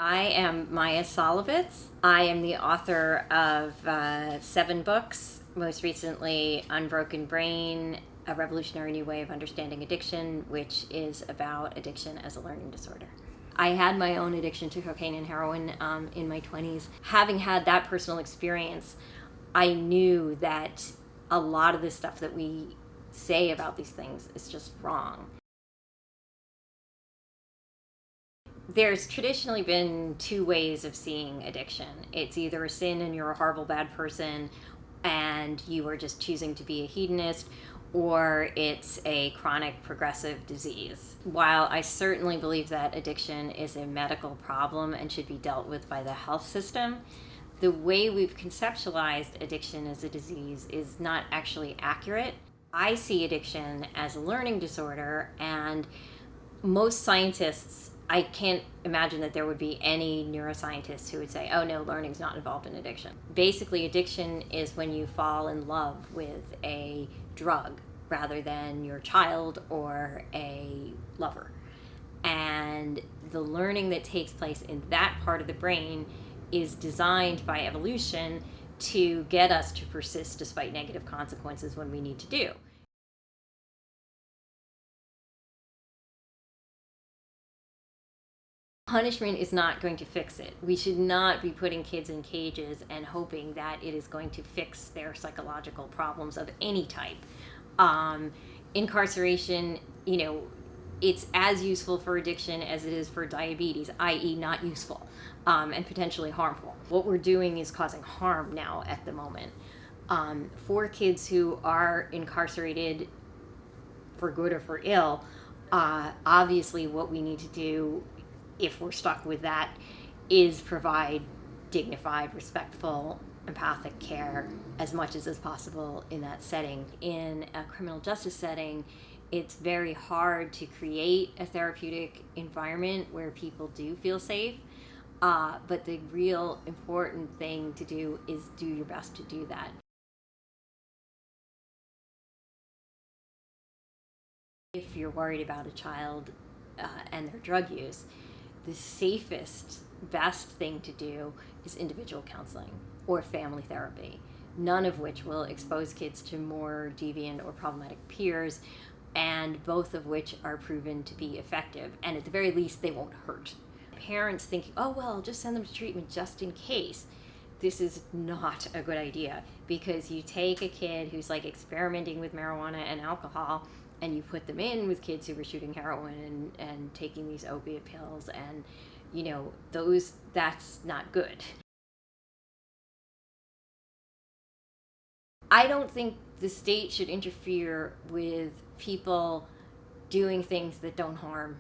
I am Maia Szalavitz. I am the author of 7 books, most recently Unbroken Brain, A Revolutionary New Way of Understanding Addiction, which is about addiction as a learning disorder. I had my own addiction to cocaine and heroin in my 20s. Having had that personal experience, I knew that a lot of the stuff that we say about these things is just wrong. There's traditionally been 2 ways of seeing addiction. It's either a sin and you're a horrible bad person and you are just choosing to be a hedonist, or it's a chronic progressive disease. While I certainly believe that addiction is a medical problem and should be dealt with by the health system, the way we've conceptualized addiction as a disease is not actually accurate. I see addiction as a learning disorder, and most scientists, I can't imagine that there would be any neuroscientists who would say, oh no, learning's not involved in addiction. Basically, addiction is when you fall in love with a drug rather than your child or a lover. And the learning that takes place in that part of the brain is designed by evolution to get us to persist despite negative consequences when we need to do. Punishment is not going to fix it. We should not be putting kids in cages and hoping that it is going to fix their psychological problems of any type. Incarceration, it's as useful for addiction as it is for diabetes, i.e. not useful and potentially harmful. What we're doing is causing harm now at the moment. For kids who are incarcerated for good or for ill, obviously what we need to do, if we're stuck with that, is provide dignified, respectful, empathic care as much as is possible in that setting. In a criminal justice setting, it's very hard to create a therapeutic environment where people do feel safe, but the real important thing to do is do your best to do that. If you're worried about a child and their drug use, the safest, best thing to do is individual counseling or family therapy, none of which will expose kids to more deviant or problematic peers, and both of which are proven to be effective, and at the very least they won't hurt. Parents thinking, oh well, just send them to treatment just in case. This is not a good idea, because you take a kid who's like experimenting with marijuana and alcohol and you put them in with kids who were shooting heroin and taking these opiate pills, and that's not good. I don't think the state should interfere with people doing things that don't harm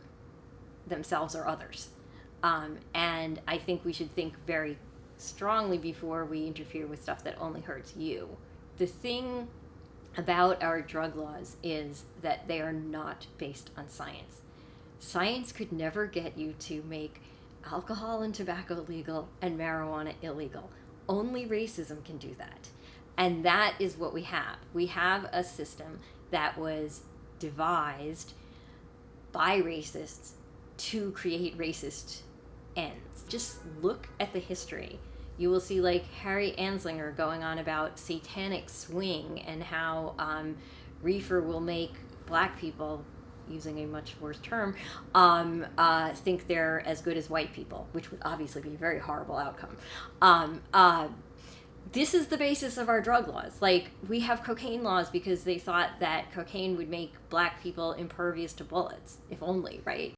themselves or others. And I think we should think very strongly before we interfere with stuff that only hurts you. The thing about our drug laws is that they are not based on science. Science could never get you to make alcohol and tobacco legal and marijuana illegal. Only racism can do that. And that is what we have. We have a system that was devised by racists to create racist ends. Just look at the history. You will see like Harry Anslinger going on about satanic swing and how reefer will make black people, using a much worse term, think they're as good as white people, which would obviously be a very horrible outcome. This is the basis of our drug laws. Like, we have cocaine laws because they thought that cocaine would make black people impervious to bullets, if only, right?